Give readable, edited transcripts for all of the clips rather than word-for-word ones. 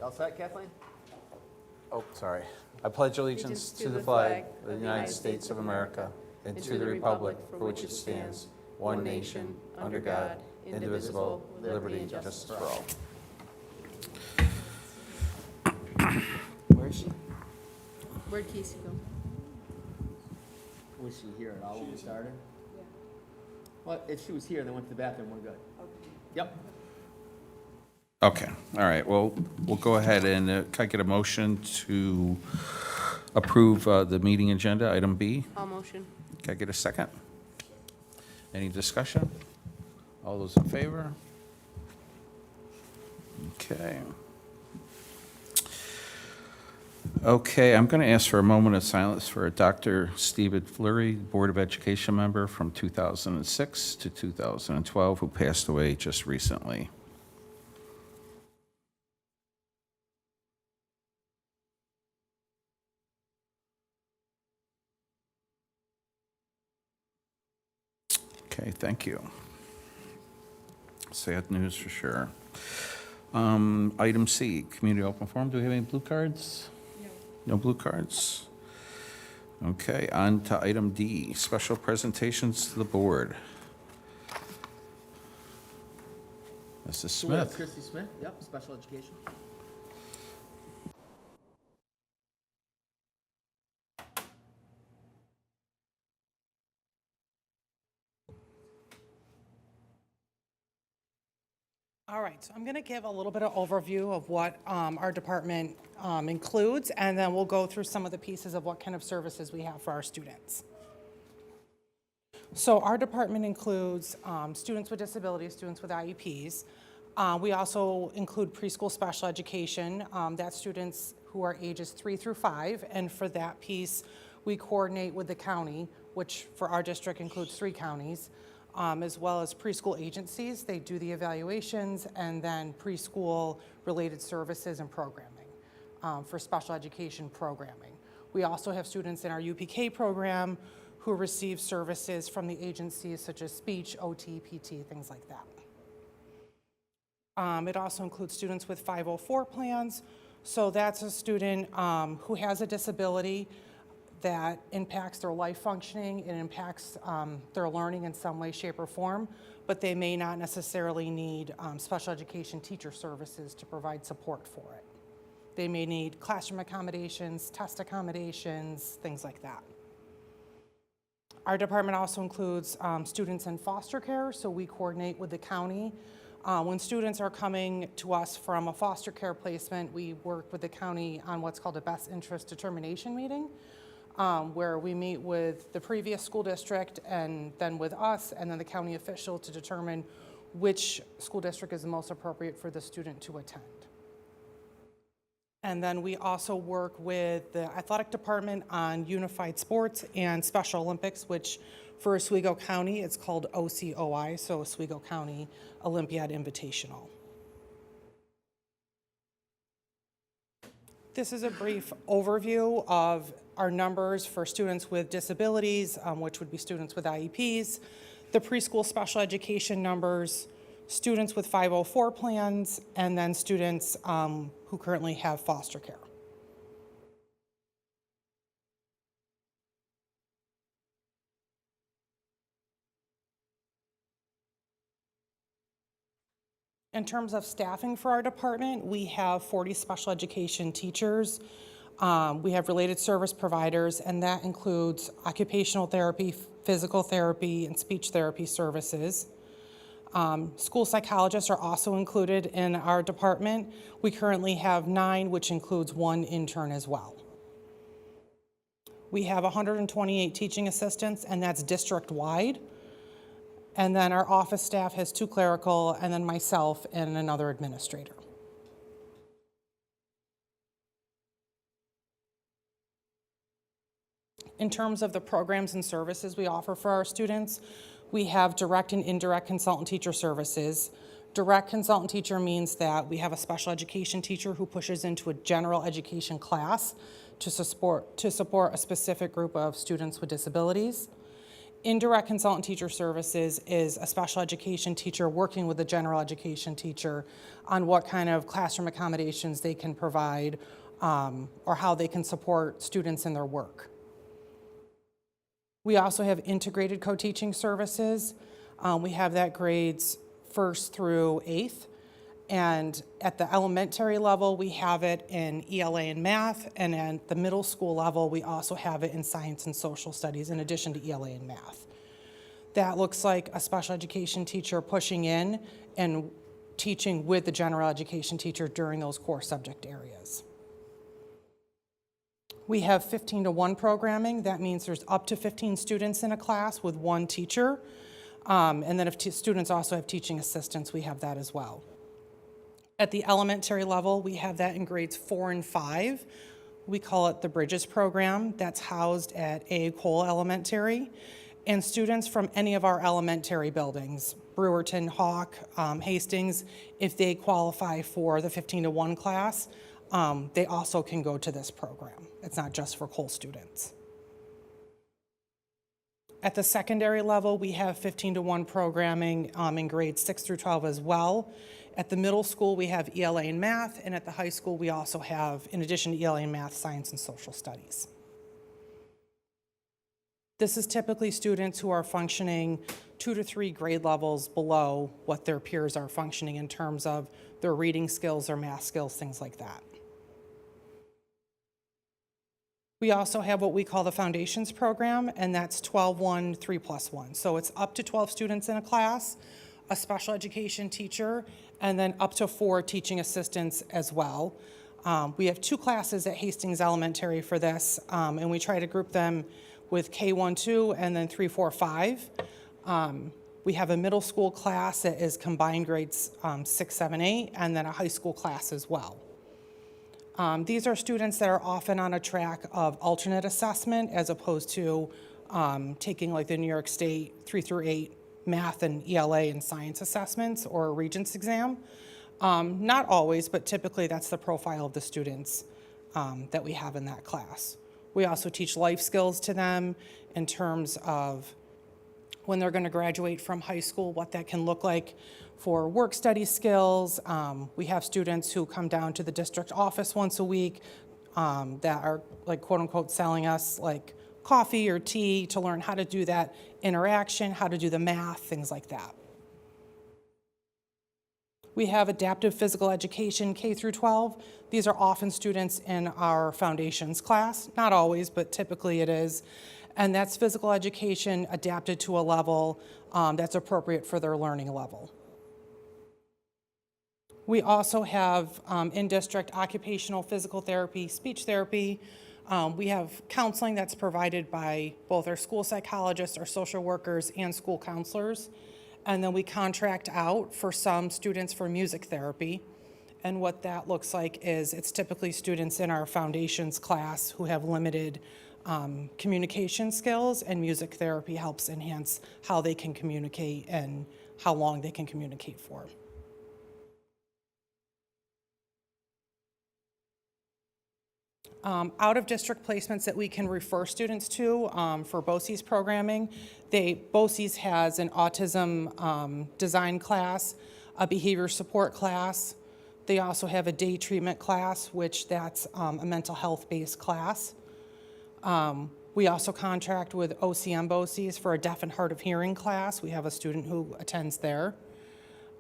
All set, Kathleen? Oh, sorry. I pledge allegiance to the flag of the United States of America and to the republic for which it stands, one nation, under God, indivisible, with liberty and justice for all. Where is she? Where'd Casey go? Was she here at all when we started? Yeah. Well, if she was here and then went to the bathroom, we're good. Okay. Yep. Okay, all right. Well, we'll go ahead and can I get a motion to approve the meeting agenda, item B? All motion. Can I get a second? Any discussion? All those in favor? Okay. Okay, I'm going to ask for a moment of silence for Dr. Stephen Fleury, Board of Education member from 2006 to 2012, who passed away just recently. Okay, thank you. Sad news for sure. Item C, community open forum. Do we have any blue cards? No blue cards? Okay, on to item D, special presentations to the board. Mrs. So we have Smith. Christy Smith, yep, special education. All right, so I'm going to give a little bit of overview of what our department includes, and then we'll go through some of the pieces of what kind of services we have for our students. So our department includes students with disabilities, students with IEPs. We also include preschool special education. That's students who are ages 3 through 5, and for that piece, we coordinate with the county, which for our district includes 3 counties. As well as preschool agencies. They do the evaluations and then preschool related services and programming for special education programming. We also have students in our UPK program who receive services from the agencies such as speech, OT, PT, things like that. It also includes students with 504 plans. So that's a student who has a disability that impacts their life functioning, it impacts their learning in some way, shape, or form, but they may not necessarily need special education teacher services to provide support for it. They may need classroom accommodations, test accommodations, things like that. Our department also includes students in foster care, so we coordinate with the county. When students are coming to us from a foster care placement, we work with the county on what's called a best interest determination meeting. Where we meet with the previous school district and then with us and then the county official to determine which school district is the most appropriate for the student to attend. And then we also work with the athletic department on unified sports and Special Olympics, which for Oswego County, it's called OCOI, so Oswego County Olympiad Invitational. This is a brief overview of our numbers for students with disabilities, which would be students with IEPs, the preschool special education numbers, students with 504 plans, and then students who currently have foster care. In terms of staffing for our department, we have 40 special education teachers. We have related service providers, and that includes occupational therapy, physical therapy, and speech therapy services. School psychologists are also included in our department. We currently have 9, which includes 1 intern as well. We have 128 teaching assistants, and that's district-wide. And then our office staff has 2 clerical, and then myself and another administrator. In terms of the programs and services we offer for our students, we have direct and indirect consultant teacher services. Direct consultant teacher means that we have a special education teacher who pushes into a general education class to support a specific group of students with disabilities. Indirect consultant teacher services is a special education teacher working with a general education teacher on what kind of classroom accommodations they can provide or how they can support students in their work. We also have integrated co-teaching services. We have that grades 1st through 8th. And at the elementary level, we have it in ELA and math, and at the middle school level, we also have it in science and social studies in addition to ELA and math. That looks like a special education teacher pushing in and teaching with the general education teacher during those core subject areas. We have 15-to-1 programming. That means there's up to 15 students in a class with one teacher. And then if students also have teaching assistants, we have that as well. At the elementary level, we have that in grades 4 and 5. We call it the Bridges program. That's housed at A. Cole Elementary. And students from any of our elementary buildings, Brewerton, Hawk, Hastings, if they qualify for the 15-to-1 class, they also can go to this program. It's not just for Cole students. At the secondary level, we have 15-to-1 programming in grades 6 through 12 as well. At the middle school, we have ELA and math, and at the high school, we also have, in addition to ELA and math, science and social studies. This is typically students who are functioning 2 to 3 grade levels below what their peers are functioning in terms of their reading skills, their math skills, things like that. We also have what we call the Foundations program, and that's 12-1, 3+1. So it's up to 12 students in a class, a special education teacher, and then up to 4 teaching assistants as well. We have 2 classes at Hastings Elementary for this, and we try to group them with K-1-2 and then 3-4-5. We have a middle school class that is combined grades 6, 7, 8, and then a high school class as well. These are students that are often on a track of alternate assessment as opposed to taking like the New York State 3 through 8 math and ELA and science assessments or a Regents exam. Not always, but typically that's the profile of the students that we have in that class. We also teach life skills to them in terms of when they're going to graduate from high school, what that can look like for work study skills. We have students who come down to the district office once a week that are like quote unquote selling us like coffee or tea to learn how to do that interaction, how to do the math, things like that. We have adaptive physical education K through 12. These are often students in our foundations class, not always, but typically it is. And that's physical education adapted to a level that's appropriate for their learning level. We also have in-district occupational physical therapy, speech therapy. We have counseling that's provided by both our school psychologists, our social workers, and school counselors. And then we contract out for some students for music therapy. And what that looks like is it's typically students in our foundations class who have limited communication skills, and music therapy helps enhance how they can communicate and how long they can communicate for. Out-of-district placements that we can refer students to for BOCES programming. BOCES has an autism design class, a behavior support class. They also have a day treatment class, which that's a mental health-based class. We also contract with OCM BOCES for a deaf and hard of hearing class. We have a student who attends there.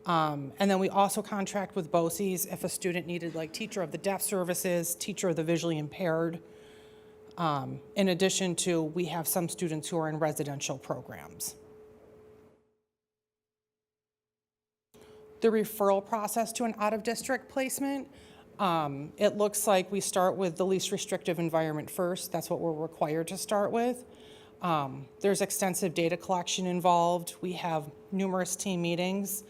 And then we also contract with BOCES if a student needed like teacher of the deaf services, teacher of the visually impaired. In addition to, we have some students who are in residential programs. The referral process to an out-of-district placement, it looks like we start with the least restrictive environment first. That's what we're required to start with. There's extensive data collection involved. We have numerous team meetings.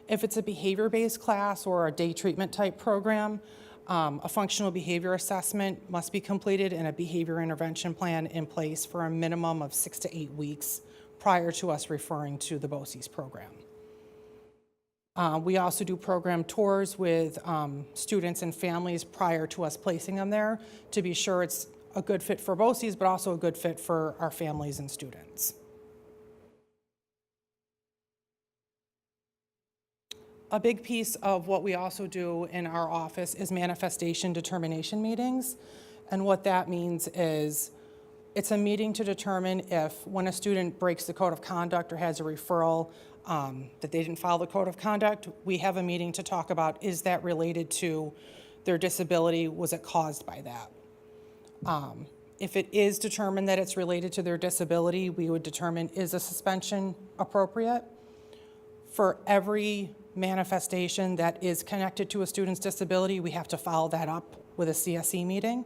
If it's a behavior-based class or a day treatment type program, a functional behavior assessment must be completed and a behavior intervention plan in place for a minimum of 6 to 8 weeks prior to us referring to the BOCES program. We also do program tours with students and families prior to us placing them there to be sure it's a good fit for BOCES, but also a good fit for our families and students. A big piece of what we also do in our office is manifestation determination meetings. And what that means is it's a meeting to determine if when a student breaks the code of conduct or has a referral that they didn't follow the code of conduct, we have a meeting to talk about, is that related to their disability? Was it caused by that? If it is determined that it's related to their disability, we would determine, is a suspension appropriate? For every manifestation that is connected to a student's disability, we have to follow that up with a CSE meeting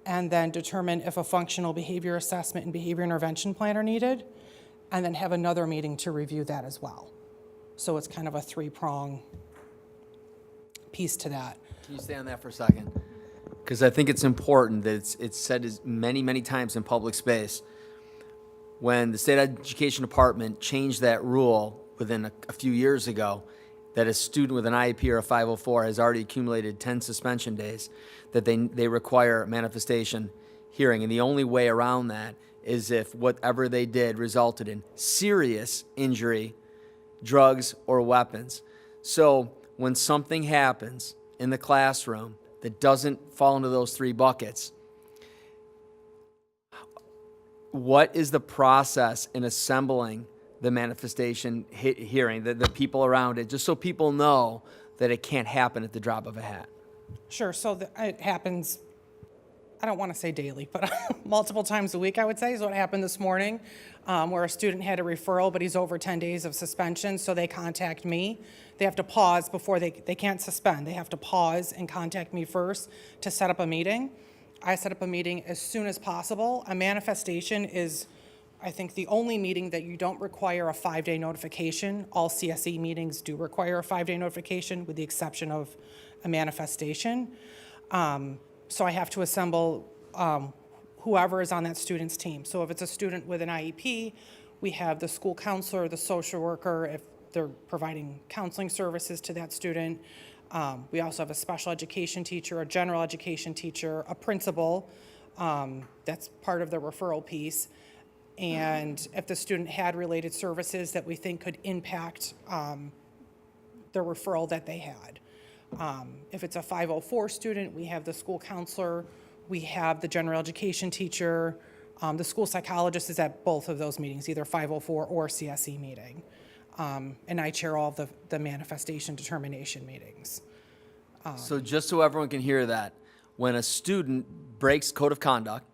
and then determine if a functional behavior assessment and behavior intervention plan are needed, and then have another meeting to review that as well. So it's kind of a three-prong piece to that. Can you stay on that for a second? Because I think it's important that it's said as many, many times in public space. When the state education department changed that rule within a few years ago, that a student with an IEP or a 504 has already accumulated 10 suspension days, that they require a manifestation hearing. And the only way around that is if whatever they did resulted in serious injury, drugs, or weapons. So when something happens in the classroom that doesn't fall into those three buckets, what is the process in assembling the manifestation hearing, the people around it, just so people know that it can't happen at the drop of a hat? Sure, so it happens, I don't want to say daily, but multiple times a week, I would say, is what happened this morning, where a student had a referral, but he's over 10 days of suspension, so they contact me. They have to pause before they can't suspend. They have to pause and contact me first to set up a meeting. I set up a meeting as soon as possible. A manifestation is, I think, the only meeting that you don't require a 5-day notification. All CSE meetings do require a 5-day notification, with the exception of a manifestation. So I have to assemble whoever is on that student's team. So if it's a student with an IEP, we have the school counselor, the social worker, if they're providing counseling services to that student. We also have a special education teacher, a general education teacher, a principal. That's part of the referral piece. And if the student had related services that we think could impact the referral that they had. If it's a 504 student, we have the school counselor, we have the general education teacher, the school psychologist is at both of those meetings, either 504 or CSE meeting. And I chair all of the manifestation determination meetings. So just so everyone can hear that, when a student breaks code of conduct,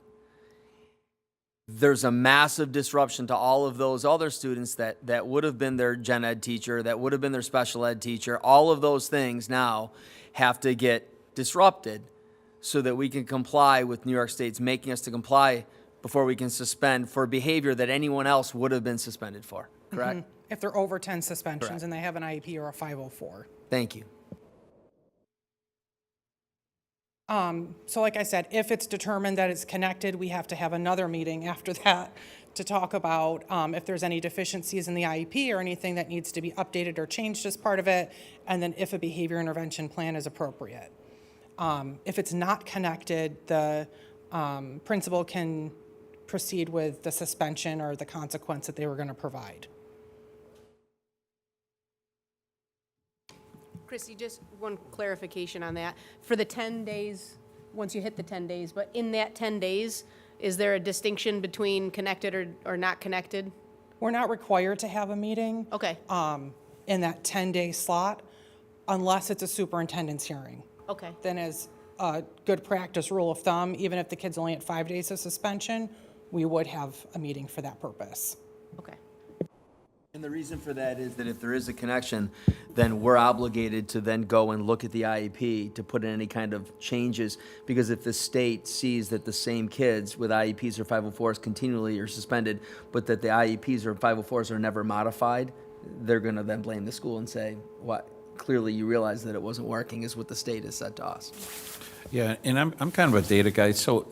there's a massive disruption to all of those other students that would have been their gen ed teacher, that would have been their special ed teacher. All of those things now have to get disrupted so that we can comply with New York State's making us to comply before we can suspend for behavior that anyone else would have been suspended for, correct? Mm-hmm. If they're over 10 suspensions Correct. and they have an IEP or a 504. Thank you. So like I said, if it's determined that it's connected, we have to have another meeting after that to talk about if there's any deficiencies in the IEP or anything that needs to be updated or changed as part of it, and then if a behavior intervention plan is appropriate. If it's not connected, the principal can proceed with the suspension or the consequence that they were going to provide. Chrissy, just one clarification on that. For the 10 days, once you hit the 10 days, but in that 10 days, is there a distinction between connected or not connected? We're not required to have a meeting. Okay. In that 10-day slot, unless it's a superintendent's hearing. Okay. Then as a good practice rule of thumb, even if the kid's only at 5 days of suspension, we would have a meeting for that purpose. Okay. And the reason for that is that if there is a connection, then we're obligated to then go and look at the IEP to put in any kind of changes, because if the state sees that the same kids with IEPs or 504s continually are suspended, but that the IEPs or 504s are never modified, they're going to then blame the school and say, "What? Clearly you realize that it wasn't working," is what the state has said to us. Yeah, and I'm kind of a data guy, so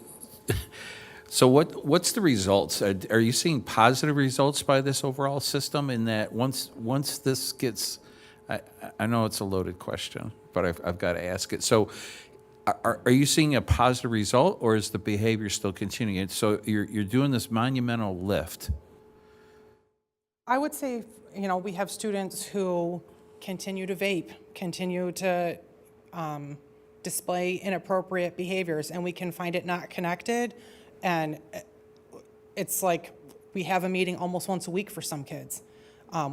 what's the results? Are you seeing positive results by this overall system in that once this gets, I know it's a loaded question, but I've got to ask it. So are you seeing a positive result, or is the behavior still continuing? So you're doing this monumental lift. I would say, we have students who continue to vape, continue to display inappropriate behaviors, and we can find it not connected. And it's like we have a meeting almost once a week for some kids.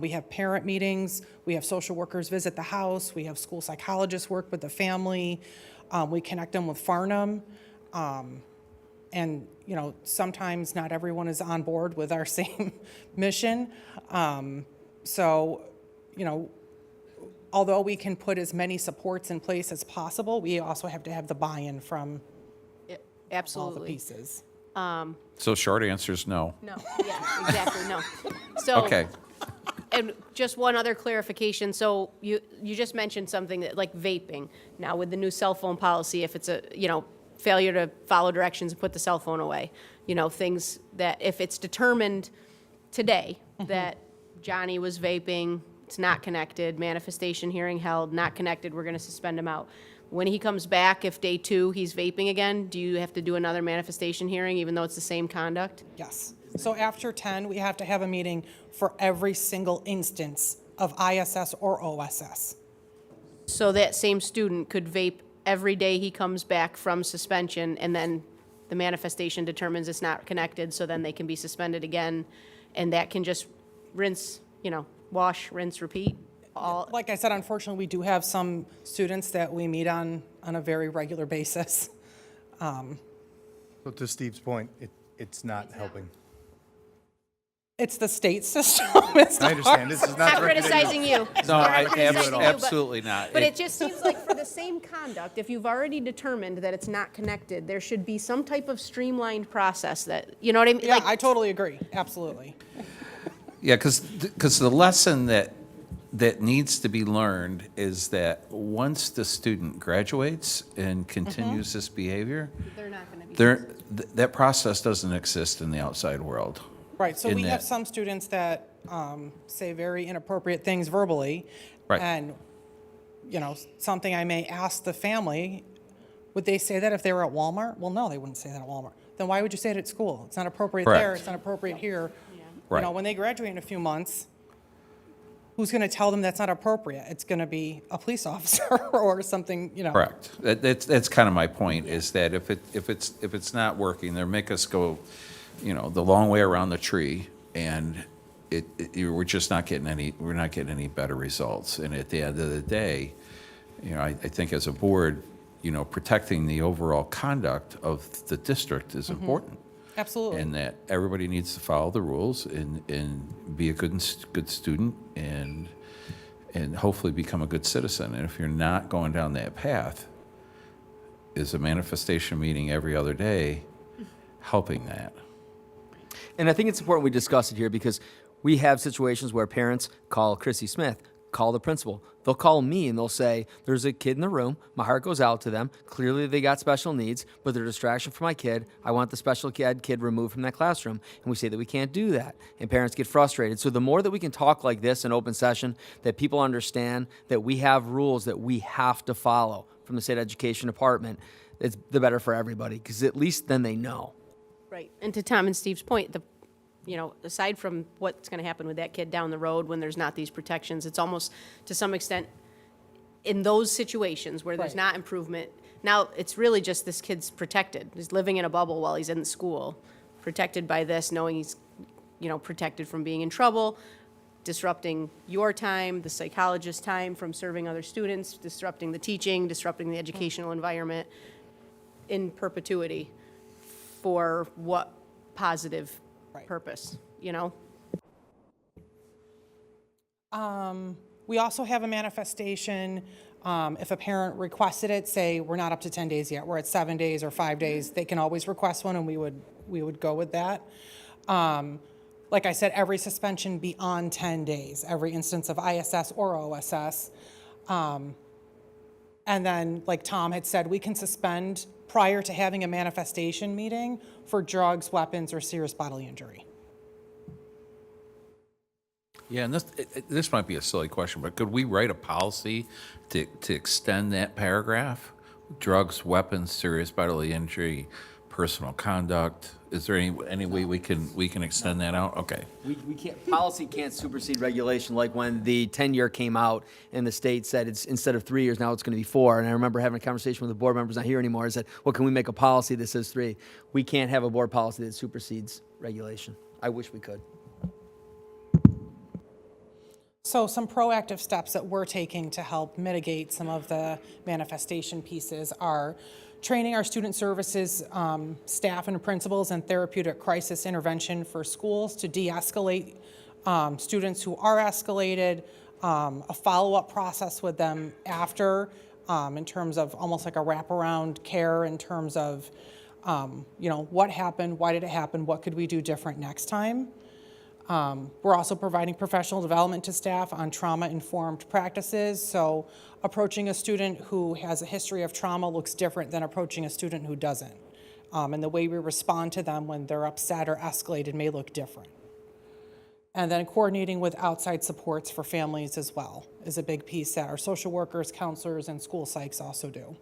We have parent meetings, we have social workers visit the house, we have school psychologists work with the family, we connect them with Farnham. And, you know, sometimes not everyone is on board with our same mission. So, you know, although we can put as many supports in place as possible, we also have to have the buy-in from all the Absolutely. pieces. So short answer is no. No, yeah, exactly, no. So. Okay. And just one other clarification, so you just mentioned something that, like vaping. Now, with the new cell phone policy, if it's a, you know, failure to follow directions and put the cell phone away, you know, things that, if it's determined today that Johnny was vaping, it's not connected, manifestation hearing held, not connected, we're gonna suspend him out. When he comes back, if day 2 he's vaping again, do you have to do another manifestation hearing, even though it's the same conduct? Yes. So after 10, we have to have a meeting for every single instance of ISS or OSS. So that same student could vape every day he comes back from suspension, and then the manifestation determines it's not connected, so then they can be suspended again, and that can just rinse, you know, wash, rinse, repeat? All, Like I said, unfortunately, we do have some students that we meet on a very regular basis. So to Steve's point, it's not helping. It's the state system. It's I not understand, this is not not directed at criticizing you. No, We're I, not criticizing you, but- absolutely not. But it just seems like for the same conduct, if you've already determined that it's not connected, there should be some type of streamlined process that, you know what I mean? Yeah, Like, I totally agree, absolutely. Yeah, because the lesson that needs to be learned is that once the student graduates and continues this behavior, they're not gonna be. that process doesn't exist in the outside world. Right, so In we have that- some students that say very inappropriate things verbally. Right. And, you know, something I may ask the family, would they say that if they were at Walmart? Well, no, they wouldn't say that at Walmart. Then why would you say it at school? It's not appropriate there, Correct. it's not appropriate here. You Right. know, when they graduate in a few months, who's going to tell them that's not appropriate? It's going to be a police officer or something, you know. Correct. That's kind of my point, is that if it's not working, they make us go, you know, the long way around the tree, and we're just not getting any better results. And at the end of the day, you know, I think as a board, you know, protecting the overall conduct of the district is important. Absolutely. And that everybody needs to follow the rules and be a good student and hopefully become a good citizen. And if you're not going down that path, is a manifestation meeting every other day helping that? And I think it's important we discuss it here because we have situations where parents call Chrissy Smith, call the principal. They'll call me and they'll say, there's a kid in the room. My heart goes out to them. Clearly they got special needs, but they're a distraction for my kid. I want the special kid removed from that classroom. And we say that we can't do that. And parents get frustrated. So the more that we can talk like this in open session, that people understand that we have rules that we have to follow from the state education department, it's the better for everybody because at least then they know. Right, and to Tom and Steve's point, you know, aside from what's going to happen with that kid down the road when there's not these protections, it's almost, to some extent, in those situations where there's Right. not improvement, now it's really just this kid's protected. He's living in a bubble while he's in school, protected by this, knowing he's, you know, protected from being in trouble, disrupting your time, the psychologist's time from serving other students, disrupting the teaching, disrupting the educational environment in perpetuity. For what positive Right. purpose, you know? We also have a manifestation, if a parent requested it, say, we're not up to 10 days yet, we're at 7 days or 5 days, they can always request one and we would go with that. Like I said, every suspension beyond 10 days, every instance of ISS or OSS. And then, like Tom had said, we can suspend prior to having a manifestation meeting for drugs, weapons, or serious bodily injury. Yeah, and this might be a silly question, but could we write a policy to extend that paragraph? Drugs, weapons, serious bodily injury, personal conduct, Is there any way we can extend that out? Okay. We can't, policy can't supersede regulation, like when the 10-year came out and the state said it's, instead of 3 years, now it's gonna be 4. And I remember having a conversation with the board members not here anymore. I said, well, can we make a policy that says 3? We can't have a board policy that supersedes regulation. I wish we could. So some proactive steps that we're taking to help mitigate some of the manifestation pieces are training our student services staff and principals in therapeutic crisis intervention for schools to de-escalate students who are escalated, a follow-up process with them after in terms of almost like a wraparound care in terms of, what happened, why did it happen, what could we do different next time. We're also providing professional development to staff on trauma-informed practices. So approaching a student who has a history of trauma looks different than approaching a student who doesn't. And the way we respond to them when they're upset or escalated may look different. And then coordinating with outside supports for families as well is a big piece that our social workers, counselors, and school psychs also do.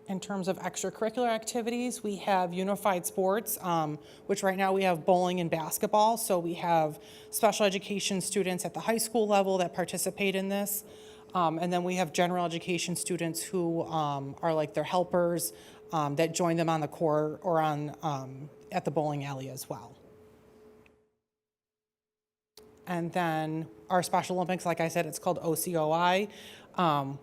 In terms of extracurricular activities, we have unified sports, which right now we have bowling and basketball. So we have special education students at the high school level that participate in this. And then we have general education students who are like their helpers that join them on the court or on at the bowling alley as well. And then our Special Olympics, like I said, it's called OCOI.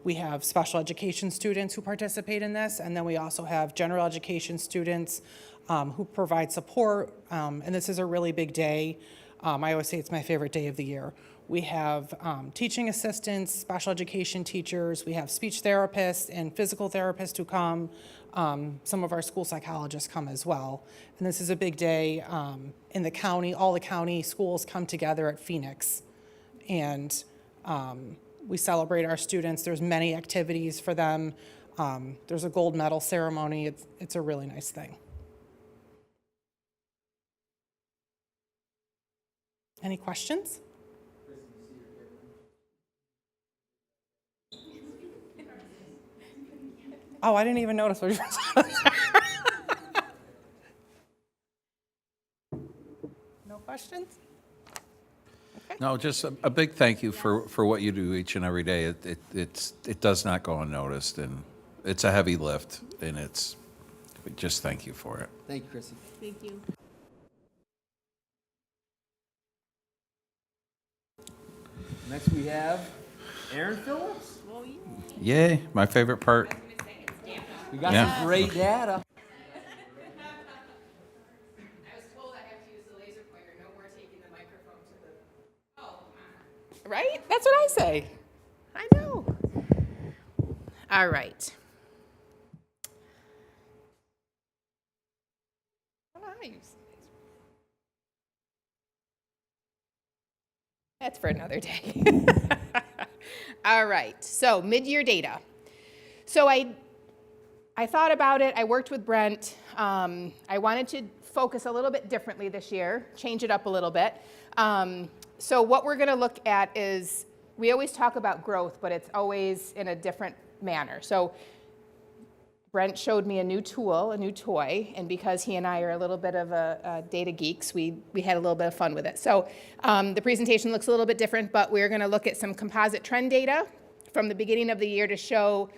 We have special education students who participate in this, and then we also have general education students who provide support, and this is a really big day. I always say it's my favorite day of the year. We have teaching assistants, special education teachers, we have speech therapists and physical therapists who come. Some of our school psychologists come as well. And this is a big day in the county. All the county schools come together at Phoenix, and we celebrate our students. There's many activities for them. There's a gold medal ceremony. It's a really nice thing. Any questions? Oh, I didn't even notice what you were saying. No questions? No, just a big thank you for what you do each and every day. It does not go unnoticed, and it's a heavy lift, and just thank you for it. Thank you, Chrissy. Thank you. Next we have Aaron Phillips. Yay, my favorite part. We got Yeah. some great data. I was told I have to use the laser pointer, no more taking the microphone to the, oh, Right? That's what I say. I know. All right. That's for another day. All right, so mid-year data. So I thought about it, I worked with Brent. I wanted to focus a little bit differently this year, change it up a little bit. So what we're gonna look at is, we always talk about growth, but it's always in a different manner. So Brent showed me a new tool, a new toy, and because he and I are a little bit of a data geeks, we had a little bit of fun with it. So the presentation looks a little bit different, but we're gonna look at some composite trend data from the beginning of the year to show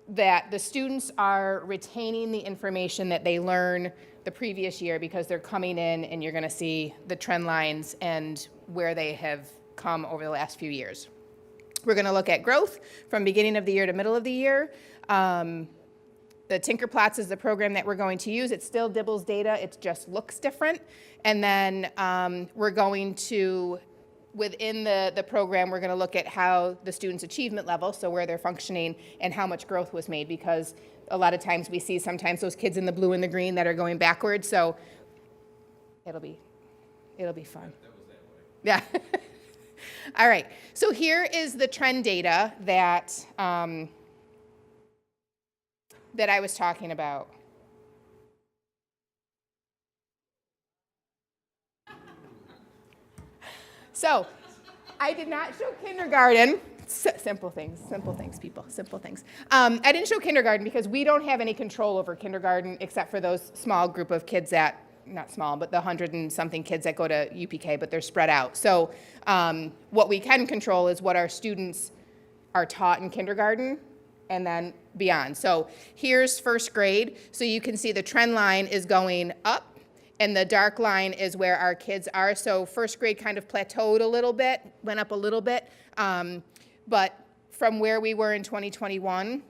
that the students are retaining the information that they learn the previous year because they're coming in and you're gonna see the trend lines and where they have come over the last few years. We're gonna look at growth from beginning of the year to middle of the year. The Tinkerplots is the program that we're going to use. It's still Dibble's data, it just looks different. And then we're going to, within the program, we're gonna look at how the students' achievement level, so where they're functioning, and how much growth was made, because a lot of times we see sometimes those kids in the blue and the green that are going backwards, so it'll be fun. Yeah. All right, so here is the trend data that that I was talking about. So, I did not show kindergarten. Simple things, people, simple things. I didn't show kindergarten because we don't have any control over kindergarten except for those small group of kids that, not small, but the 100 and something kids that go to UPK, but they're spread out. So what we can control is what our students are taught in kindergarten and then beyond. So here's first grade. So you can see the trend line is going up. And the dark line is where our kids are. So first grade kind of plateaued a little bit, went up a little bit. But from where we were in 2021,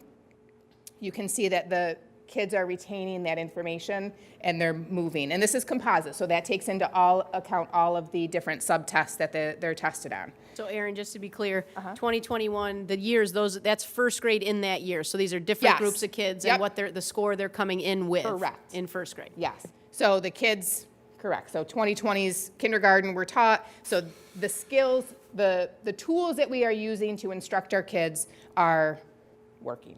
you can see that the kids are retaining that information and they're moving. And this is composite, so that takes into account all of the different subtests that they're tested on. So Aaron, just to be clear, 2021, the years, that's first grade in that year. So these are different Yes. groups of kids Yep. and what the score they're coming in with. Correct. In first grade. Yes. So the kids, correct. So 2020's kindergarten were taught. So the skills, the tools that we are using to instruct our kids are working,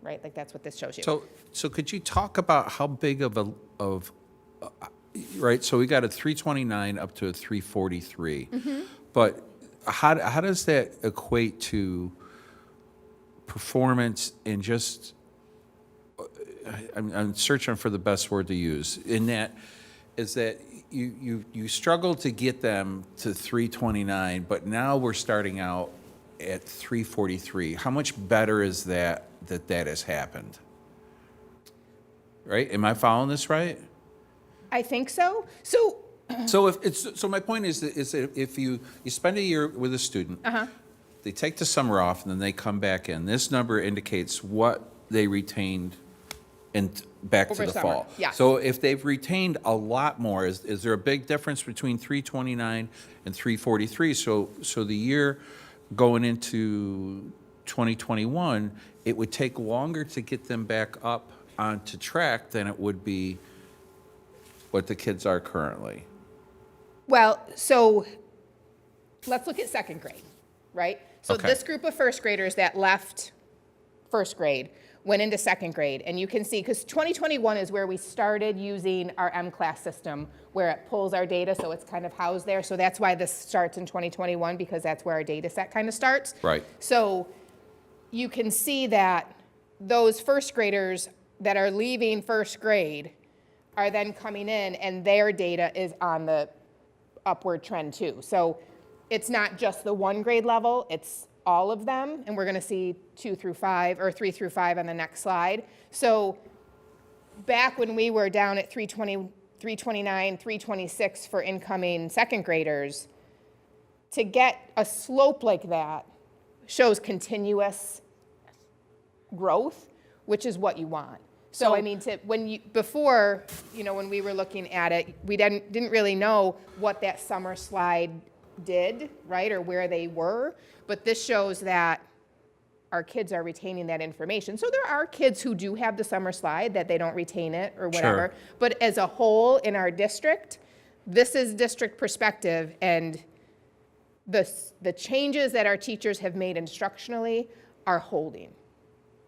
right? Like that's what this shows you. So could you talk about how big of right, so we got a 329 up to a 343. But how does that equate to performance and just, I'm searching for the best word to use, in that, is that you struggle to get them to 329, but now we're starting out at 343. How much better is that has happened? Right? Am I following this right? I think so. So So my point is that if you spend a year with a student, they take the summer off and then they come back in. This number indicates what they retained and back to Over the summer, fall. yes. So if they've retained a lot more, is there a big difference between 329 and 343? So the year going into 2021, it would take longer to get them back up onto track than it would be what the kids are currently. Well, so let's look at second grade, right? So Okay. this group of first graders that left first grade went into second grade, and you can see, because 2021 is where we started using our M-class system, where it pulls our data, so it's kind of housed there. So that's why this starts in 2021, because that's where our data set kind of starts. Right. So you can see that those first graders that are leaving first grade are then coming in, and their data is on the upward trend too. So it's not just the one grade level, it's all of them, and we're gonna see 2 through 5, or 3 through 5 on the next slide. So back when we were down at 320, 329, 326 for incoming second graders, to get a slope like that shows continuous growth, which is what you want. So I mean, before, when we were looking at it, we didn't really know what that summer slide did, right, or where they were. But this shows that our kids are retaining that information. So there are kids who do have the summer slide that they don't retain it or whatever. Sure. But as a whole in our district, this is district perspective, and the changes that our teachers have made instructionally are holding.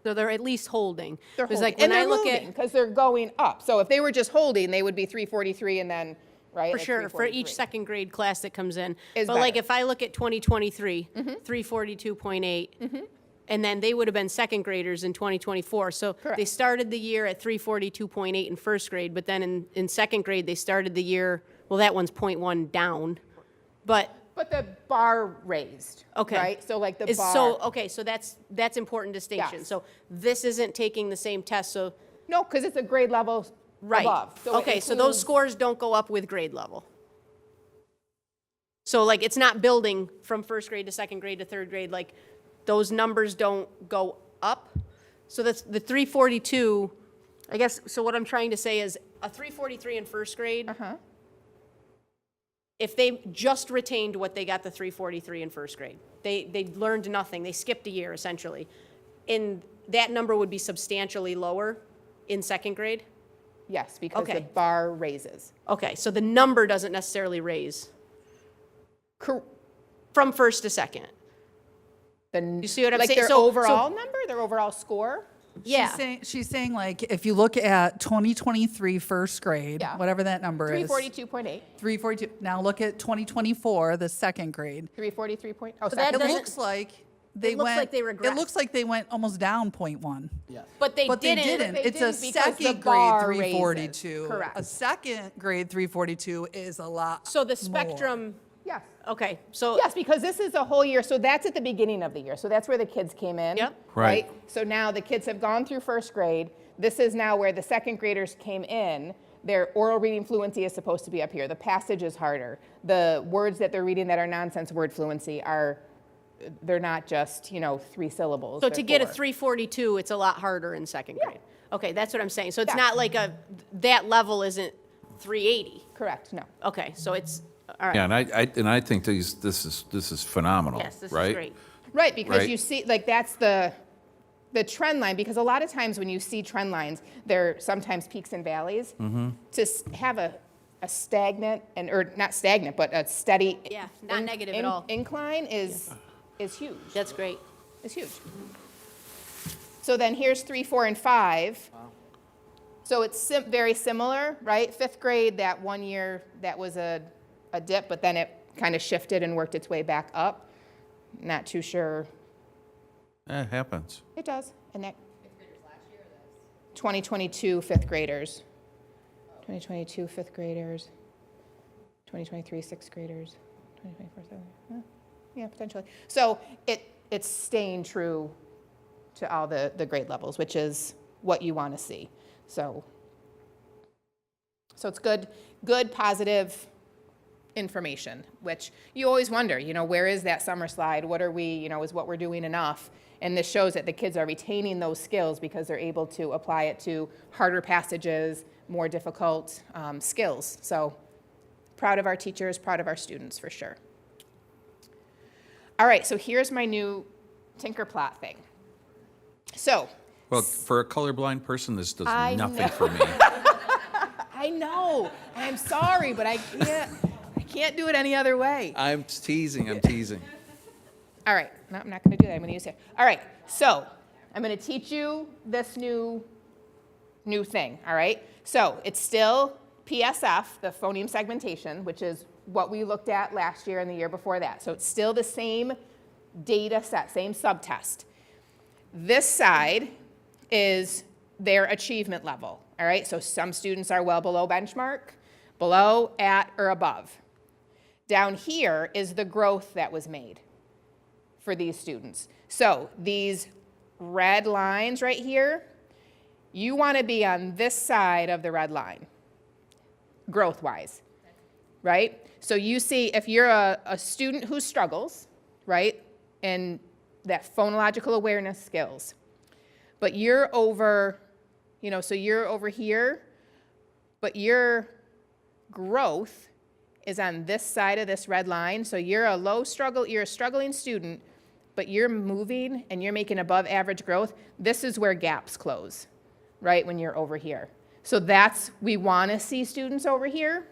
So they're at least holding. They're 'Cause, holding. like, when And I they're look moving, at, because they're going up. So if they were just holding, they would be 343 and then, right? for like sure, for 343. each second grade class that comes in. Is But like, better. if I look at 2023, 342.8, and then they would have been second graders in 2024. So they Correct. started the year at 342.8 in first grade, but then in second grade, they started the year, well, that one's 0.1 down. But But the bar raised. Okay. Right? So like the Is- bar. So, okay, so that's important distinction. Yes. So this isn't taking the same test, so, No, because it's a grade level right. above. So it Okay, so those includes- scores don't go up with grade level. So like, it's not building from first grade to second grade to third grade, like, those numbers don't go up. So that's the 342, I guess, so what I'm trying to say is, a 343 in first grade, if they just retained what they got the 343 in first grade, they learned nothing, they skipped a year essentially, and that number would be substantially lower in second grade? Yes, because the Okay. bar raises. Okay, so the number doesn't necessarily raise Cor- from first to second. You see what I'm like saying? their So- overall number, their overall score? Yeah, She's saying like, if you look at 2023 first grade, Yeah. whatever that number is. 342.8, 342. Now look at 2024, the second grade. 343 point, oh, So that second It grade? looks like They looks went, like they It regressed. looks like they went almost down 0.1. But they But they didn't. didn't. They It's a didn't because the second grade bar raises. 342. Correct. A second grade 342 is a lot So the more. spectrum, Yes. okay, so. Yes, because this is a whole year, so that's at the beginning of the year, so that's where the kids came in. Yep. Right. So now the kids have gone through first grade. This is now where the second graders came in. Their oral reading fluency is supposed to be up here. The passage is harder. The words that they're reading that are nonsense word fluency they're not just, 3 syllables. So they're to get a 4. 342, it's a lot harder in second grade. Okay, that's what I'm saying. So it's Yeah. not like that level isn't 380. Correct, no. Okay, so it's, all right. Yeah, and I think this is phenomenal, Yes, this is right? great. Right, because Right. you see, like, that's the trend line, because a lot of times when you see trend lines, there are sometimes peaks and valleys. To have a stagnant, or not stagnant, but a steady. Yeah, not negative at all. Incline is huge. That's great. Is huge. So then here's 3, 4, and 5. So it's very similar, right? 5th grade, that 1 year, that was a dip, but then it kind of shifted and worked its way back up. Not too sure. It happens. It does. And that 2022 5th graders. 2022 5th graders. 2023 6th graders. 2024 7th. Yeah, potentially. So it's staying true to all the grade levels, which is what you want to see. So it's good, positive information, which you always wonder, where is that summer slide? What are we, is what we're doing enough? And this shows that the kids are retaining those skills because they're able to apply it to harder passages, more difficult skills. So proud of our teachers, proud of our students for sure. All right, so here's my new Tinker Plot thing. So, Well, for a colorblind person, this does I nothing know. for me. I know, I'm sorry, but I can't do it any other way. I'm teasing. All right, no, I'm not going to do that. I'm going to use it. All right, so I'm going to teach you this new thing, all right? So it's still PSF, the phoneme segmentation, which is what we looked at last year and the year before that. So it's still the same data set, same subtest. This side is their achievement level, all right? So some students are well below benchmark, below, at, or above. Down here is the growth that was made for these students. So these red lines right here, you want to be on this side of the red line, growth-wise, right? So you see if you're a student who struggles, right, in that phonological awareness skills, but you're over, so you're over here, but your growth is on this side of this red line. So you're you're a struggling student, but you're moving and you're making above average growth. This is where gaps close, right, when you're over here. So we want to see students over here.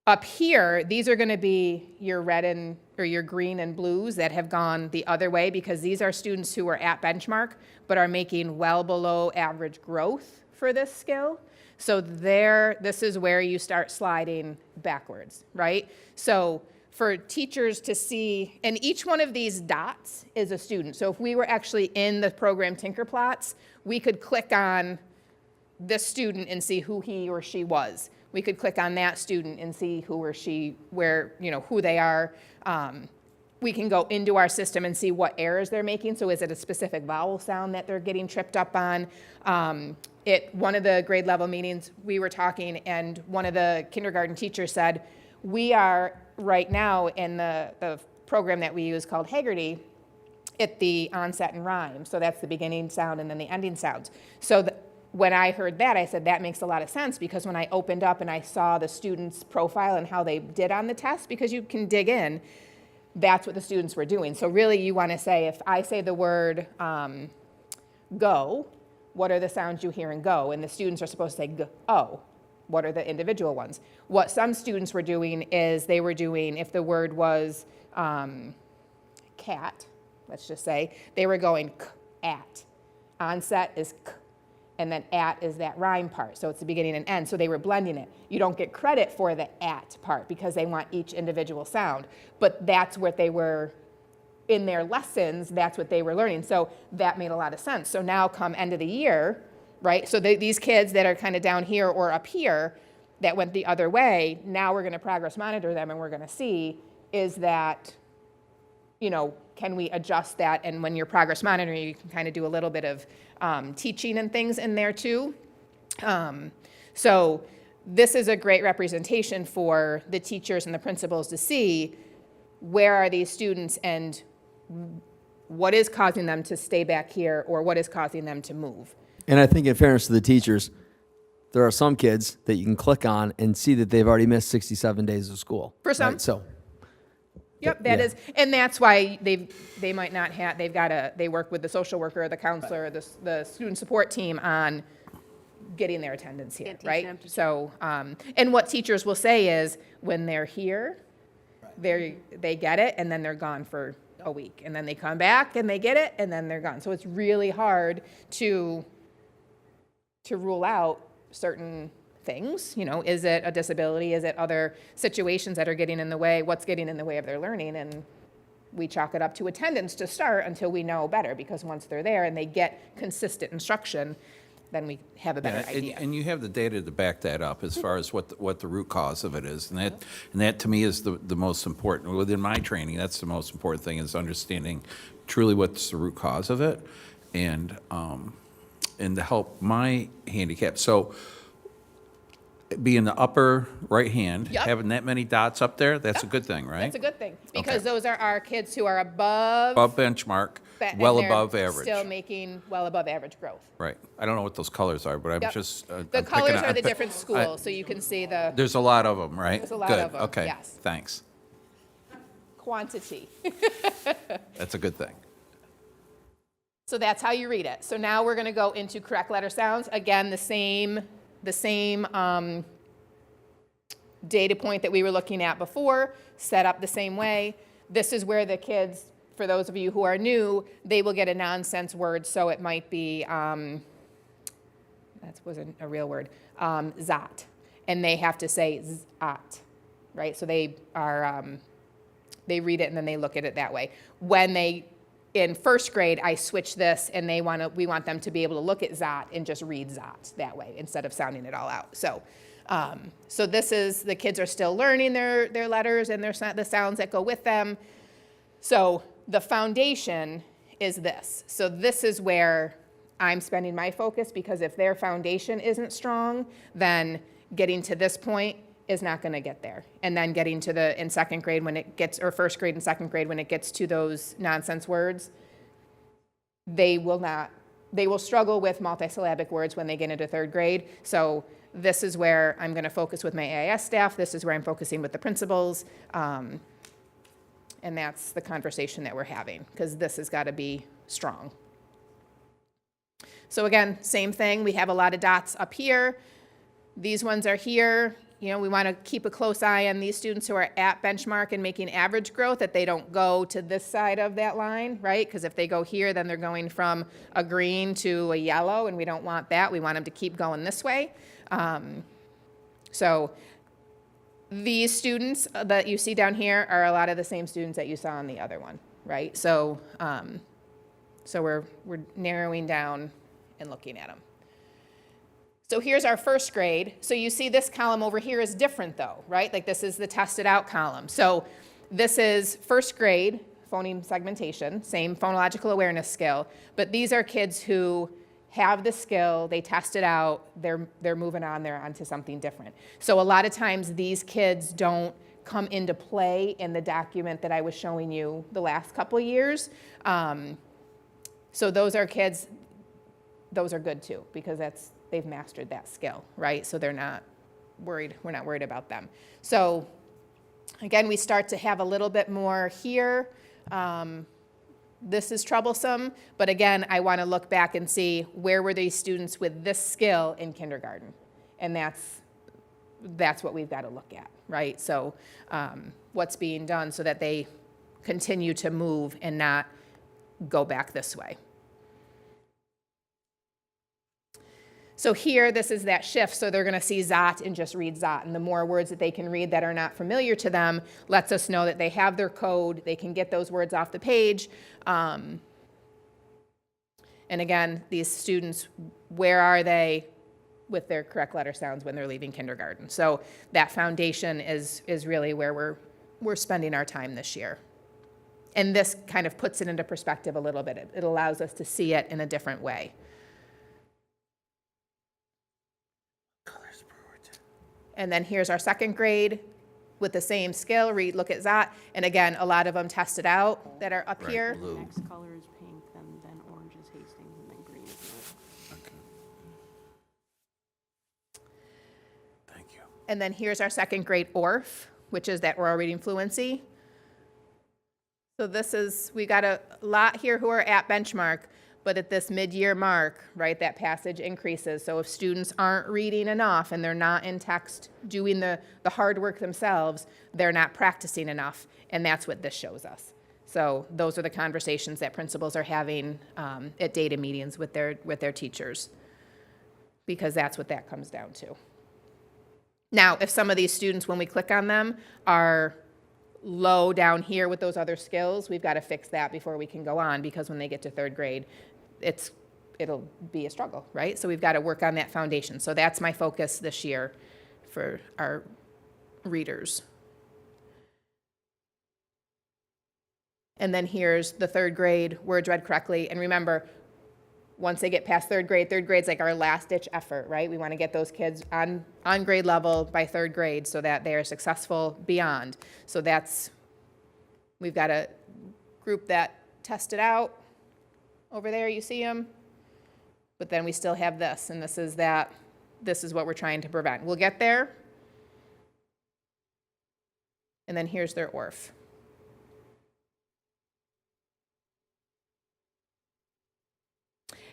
Up here, these are going to be your red or your green and blues that have gone the other way, because these are students who are at benchmark but are making well below average growth for this skill. So this is where you start sliding backwards, right? So for teachers to see, and each one of these dots is a student. So if we were actually in the program Tinker Plots, we could click on this student and see who he or she was. We could click on that student and see who or she, who they are. We can go into our system and see what errors they're making. So is it a specific vowel sound that they're getting tripped up on? One of the grade level meetings, we were talking, and one of the kindergarten teachers said, we are right now in the program that we use called Haggerty at the onset and rhyme. So that's the beginning sound and then the ending sounds. So when I heard that, I said, that makes a lot of sense, because when I opened up and I saw the student's profile and how they did on the test, because you can dig in, that's what the students were doing. So really you want to say, if I say the word go, what are the sounds you hear in go? And the students are supposed to say go. What are the individual ones? What some students were doing is they were doing, if the word was cat, let's just say, they were going k, at. Onset is k. and then at is that rhyme part. So it's the beginning and end. So they were blending it. You don't get credit for the at part because they want each individual sound. But that's what they were, in their lessons, that's what they were learning. So that made a lot of sense. So now come end of the year, right? So these kids that are kind of down here or up here that went the other way, now we're going to progress monitor them and we're going to see, is that, can we adjust that? And when you're progress monitoring, you can kind of do a little bit of teaching and things in there too. So this is a great representation for the teachers and the principals to see where are these students and what is causing them to stay back here or what is causing them to move. And I think in fairness to the teachers, there are some kids that you can click on and see that they've already missed 67 days of school. For some. Right? So, Yep, yeah. that is, and that's why they might not have, they work with the social worker, or the counselor, or the student support team on getting their attendance here, Can't teach right? them to- So, and what teachers will say is, when they're here, they get it, and then they're gone for a week, and then they come back, and they get it, and then they're gone. So it's really hard to rule out certain things, is it a disability, is it other situations that are getting in the way, what's getting in the way of their learning, and we chalk it up to attendance to start until we know better, because once they're there and they get consistent instruction, then we have a better idea. And you have the data to back that up as far as what the root cause of it is. And that to me is the most important. Within my training, that's the most important thing, is understanding truly what's the root cause of it, and to help my handicap. So be in the upper right hand, Yep. having that many dots up there, that's a good thing, right? That's a good thing, because Okay. those are our kids who are above. Above benchmark, and well they're above average. Still making well above average growth. Right. I don't know what those colors are, but I'm Yep. just. The I'm picking colors up- are the I'm pick- different schools, so you can see the There's a lot of them, right? There's a lot Good. of 'em, Okay, yes. thanks. quantity. That's a good thing. So that's how you read it. So now we're going to go into correct letter sounds. Again, the same data point that we were looking at before, set up the same way. This is where the kids, for those of you who are new, they will get a nonsense word. So it might be, that wasn't a real word, zot. And they have to say zot, right? So they are, they read it and then they look at it that way. When they, in first grade, I switch this and we want them to be able to look at zot and just read zot that way instead of sounding it all out. So, so this is, the kids are still learning their letters and the sounds that go with them. So the foundation is this. So this is where I'm spending my focus, because if their foundation isn't strong, then getting to this point is not going to get there. And then getting to in second grade when it gets, or first grade and second grade when it gets to those nonsense words, they will struggle with multisyllabic words when they get into third grade. So this is where I'm going to focus with my AIS staff. This is where I'm focusing with the principals. And that's the conversation that we're having, because this has got to be strong. So again, same thing. We have a lot of dots up here. These ones are here. We want to keep a close eye on these students who are at benchmark and making average growth, that they don't go to this side of that line, right? Because if they go here, then they're going from a green to a yellow, and we don't want that. We want them to keep going this way. So these students that you see down here are a lot of the same students that you saw on the other one, right? So, so we're narrowing down and looking at them. So here's our first grade. So you see this column over here is different though, right? Like this is the tested out column. So this is first grade phoneme segmentation, same phonological awareness skill, but these are kids who have the skill, they test it out, they're moving on, they're onto something different. So a lot of times these kids don't come into play in the document that I was showing you the last couple of years. So those are kids, those are good too, because they've mastered that skill, right? So they're not worried, we're not worried about them. So again, we start to have a little bit more here. This is troublesome, but again, I want to look back and see where were these students with this skill in kindergarten, and that's what we've got to look at, right? So what's being done so that they continue to move and not go back this way. So here, this is that shift, so they're gonna see Zot and just read Zot. And the more words that they can read that are not familiar to them lets us know that they have their code, they can get those words off the page. And again, these students, where are they with their correct letter sounds when they're leaving kindergarten? So that foundation is really where we're spending our time this year. And this kind of puts it into perspective a little bit. It allows us to see it in a different way. And then here's our second grade with the same skill, read, look at Zot. And again, a lot of them tested out that are up here. Next color is pink, then orange is Hastings, and then green is North. Thank you. And then here's our second grade ORF, which is that oral reading fluency. So this is, we got a lot here who are at benchmark, but at this mid-year mark, right, that passage increases. So if students aren't reading enough and they're not in text doing the hard work themselves, they're not practicing enough, and that's what this shows us. So those are the conversations that principals are having at data meetings with their teachers, because that's what that comes down to. Now, if some of these students, when we click on them, are low down here with those other skills, we've got to fix that before we can go on, because when they get to third grade, it'll be a struggle, right? So we've got to work on that foundation. So that's my focus this year for our readers. And then here's the third grade, words read correctly. And remember, once they get past third grade's like our last ditch effort, right? We want to get those kids on grade level by third grade so that they are successful beyond. So we've got a group that tested out. Over there, you see them. But then we still have this, and this is what we're trying to prevent. We'll get there. And then here's their ORF.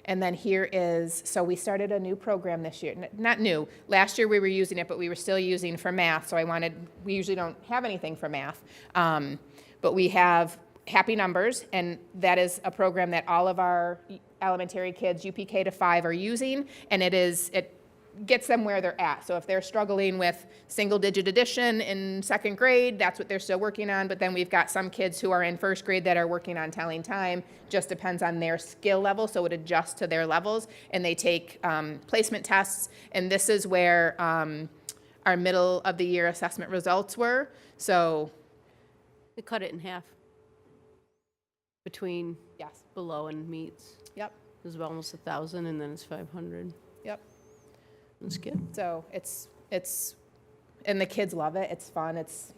And then here is, so we started a new program this year. Not new. Last year we were using it, but we were still using for math. So we usually don't have anything for math. But we have Happy Numbers, and that is a program that all of our elementary kids, UPK to 5, are using. And it gets them where they're at. So if they're struggling with single-digit addition in second grade, that's what they're still working on. But then we've got some kids who are in first grade that are working on telling time. Just depends on their skill level, so it adjusts to their levels. And they take placement tests. And this is where our middle of the year assessment results were. So They cut it in half between yes, below and meets. yep, It was about almost 1,000, and then it's 500. yep. That's good. So it's, and the kids love it. It's fun. It's,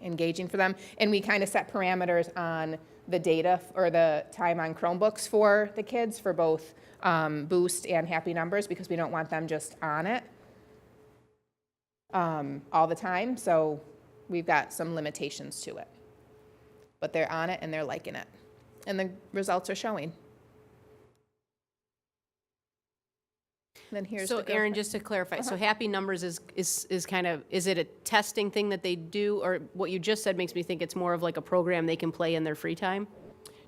engaging for them. And we kind of set parameters on the data or the time on Chromebooks for the kids for both Boost and Happy Numbers, because we don't want them just on it all the time. So we've got some limitations to it. But they're on it and they're liking it. And the results are showing. Then here's So the Erin, just to clarify, so Happy Numbers is kind of, is it a testing thing that they do? Or what you just said makes me think it's more of like a program they can play in their free time?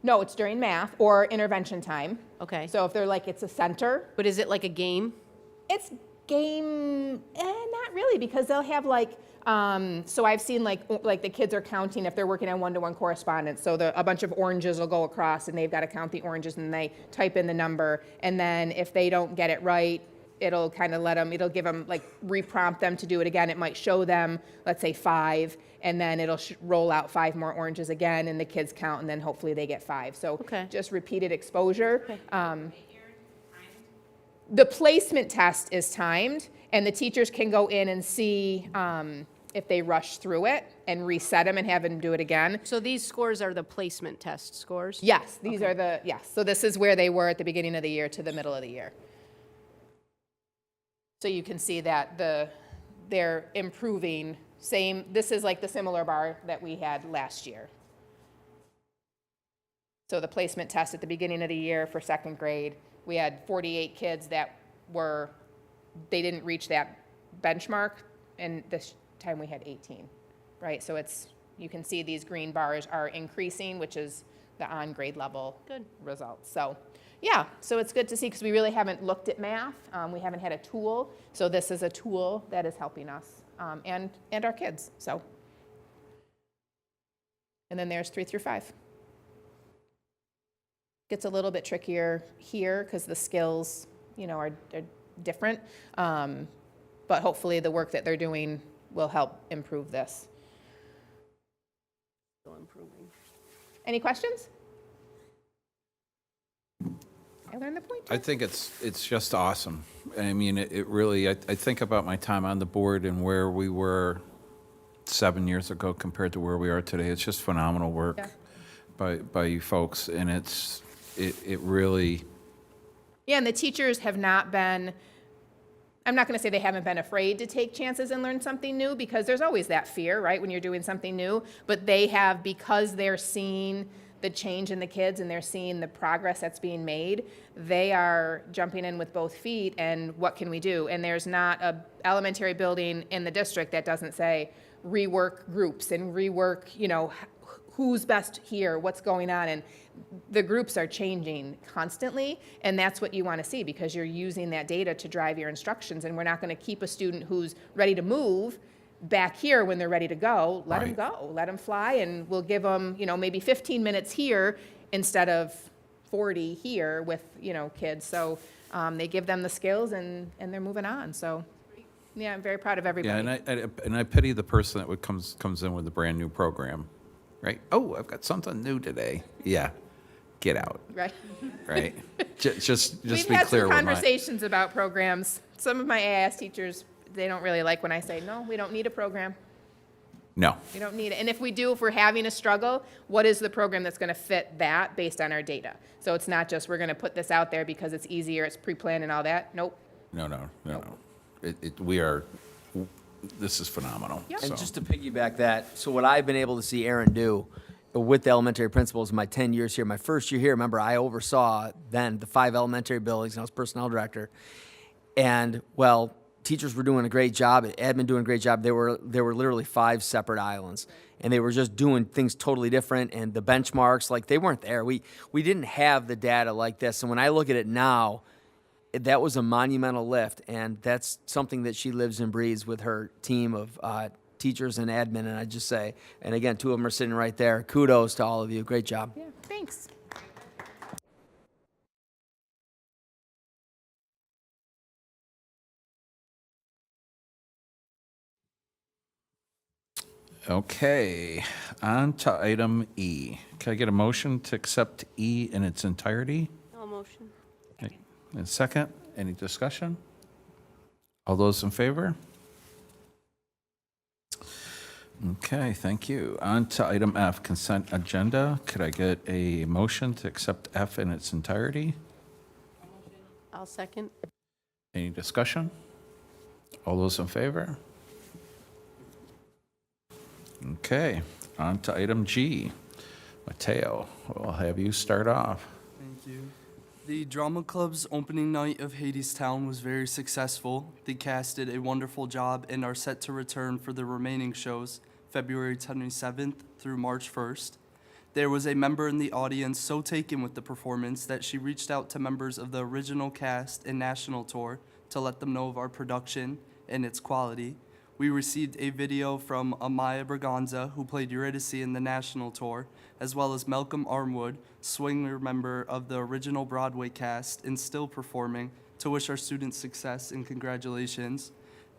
No, it's during math or intervention time. Okay. So if they're like, it's a center, But is it like a game? it's game, not really, because they'll have like, so I've seen like the kids are counting if they're working on one-to-one correspondence. So a bunch of oranges will go across and they've got to count the oranges and they type in the number. And then if they don't get it right, it'll kind of it'll give them, like reprompt them to do it again. It might show them, let's say 5, and then it'll roll out 5 more oranges again and the kids count and then hopefully they get 5. So Okay. just repeated exposure. The placement test is timed, and the teachers can go in and see if they rush through it and reset them and have them do it again. So these scores are the placement test scores? Yes, these are yes. So this is where they were at the beginning of the year to the middle of the year. So you can see that they're improving. This is like the similar bar that we had last year. So the placement test at the beginning of the year for second grade, we had 48 kids that they didn't reach that benchmark, and this time we had 18, right? So you can see these green bars are increasing, which is the on-grade level Good. results. So, yeah, so it's good to see because we really haven't looked at math. We haven't had a tool. So this is a tool that is helping us and our kids. So, and then there's 3 through 5. Gets a little bit trickier here because the skills, are different. But hopefully the work that they're doing will help improve this. Still improving. Any questions? I learned the point. I think it's just awesome. I mean, it really, I think about my time on the board and where we were 7 years ago compared to where we are today. It's just phenomenal work Yeah. by you folks, and it really, Yeah, and the teachers have not been, I'm not going to say they haven't been afraid to take chances and learn something new, because there's always that fear, right, when you're doing something new, but they have, because they're seeing the change in the kids and they're seeing the progress that's being made, they are jumping in with both feet and what can we do? And there's not a elementary building in the district that doesn't say rework groups and rework, who's best here, what's going on, and the groups are changing constantly, and that's what you want to see because you're using that data to drive your instructions, and we're not going to keep a student who's ready to move back here when they're ready to go. Let them go, let them fly, and we'll give them, maybe 15 minutes here instead of 40 here with, kids. So they give them the skills and they're moving on. So yeah, I'm very proud of everybody. yeah, and I pity the person that comes in with a brand new program, right? Oh, I've got something new today. Yeah, get out, Right. right? Just We've be had clear some with my. conversations about programs. Some of my AIS teachers, they don't really like when I say, no, we don't need a program. No, We don't need it. And if we do, if we're having a struggle, what is the program that's going to fit that based on our data? So it's not just we're going to put this out there because it's easier, it's pre-planned and all that. Nope. no. This is phenomenal. Yep. And so. just to piggyback that, so what I've been able to see Aaron do with the elementary principals in my 10 years here, my first year here, remember, I oversaw then the 5 elementary buildings, and I was personnel director. And, well, teachers were doing a great job, admin doing a great job. There were literally 5 separate islands, and they were just doing things totally different, and the benchmarks, like, they weren't there. We didn't have the data like this, and when I look at it now, that was a monumental lift, and that's something that she lives and breathes with her team of teachers and admin, and I just say, and again, 2 of them are sitting right there. Kudos to all of you. Great job. Yeah, thanks. Okay, on to item E. Can I get a motion to accept E in its entirety? No motion. And second, any discussion? All those in favor? Okay, thank you. On to item F, consent agenda. Could I get a motion to accept F in its entirety? I'll second. Any discussion? All those in favor? Okay, on to item G. Mateo, we'll have you start off. Thank you. The Drama Club's opening night of Hadestown was very successful. The cast did a wonderful job and are set to return for the remaining shows, February 27th through March 1st. There was a member in the audience so taken with the performance that she reached out to members of the original cast and national tour to let them know of our production and its quality. We received a video from Amaya Braganza, who played Eurydice in the national tour, as well as Malcolm Armwood, swinger member of the original Broadway cast and still performing, to wish our students success and congratulations.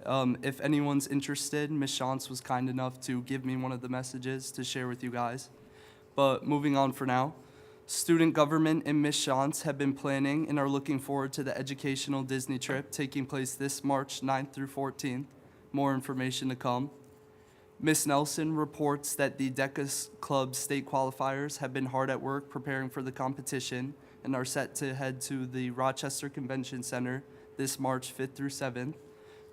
If anyone's interested, Ms. Shantz was kind enough to give me one of the messages to share with you guys. But moving on for now, student government and Ms. Shantz have been planning and are looking forward to the educational Disney trip taking place this March 9th through 14th. More information to come. Ms. Nelson reports that the DECA Club state qualifiers have been hard at work preparing for the competition and are set to head to the Rochester Convention Center this March 5th through 7th.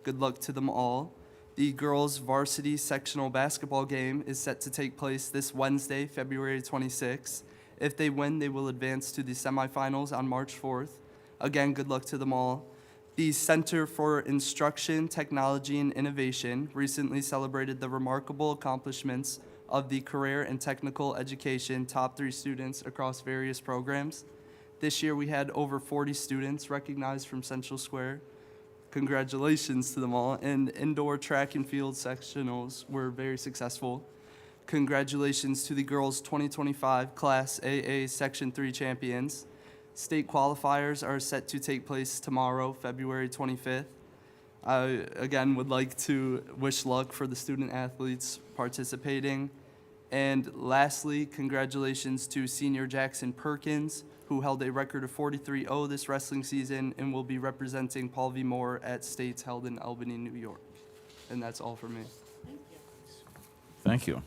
Good luck to them all. The girls' varsity sectional basketball game is set to take place this Wednesday, February 26th. If they win, they will advance to the semifinals on March 4th. Again, good luck to them all. The Center for Instruction, Technology, and Innovation recently celebrated the remarkable accomplishments of the career and technical education top 3 students across various programs. This year, we had over 40 students recognized from Central Square. Congratulations to them all. And indoor track and field sectionals were very successful. Congratulations to the girls 2025 Class AA Section 3 champions. State qualifiers are set to take place tomorrow, February 25th. I, again, would like to wish luck for the student athletes participating. And lastly, congratulations to senior Jackson Perkins, who held a record of 43-0 this wrestling season and will be representing Paul V. Moore at states held in Albany, New York. And that's all for me. Thank you.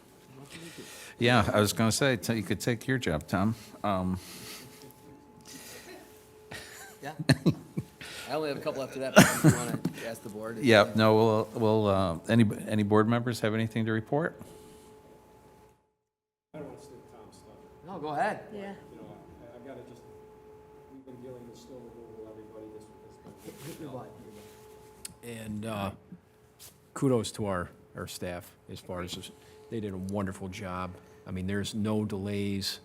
Yeah, I was going to say, you could take your job, Tom. Yeah. I only have a couple after that, but if you want to ask the board. Yeah, no, we'll, any board members have anything to report? I don't want to steal Tom's stuff. No, go ahead. Yeah. You know, I gotta just, we've been dealing with snow removal, everybody, And kudos to our staff as far as, they did a wonderful job. I mean, there's no delays.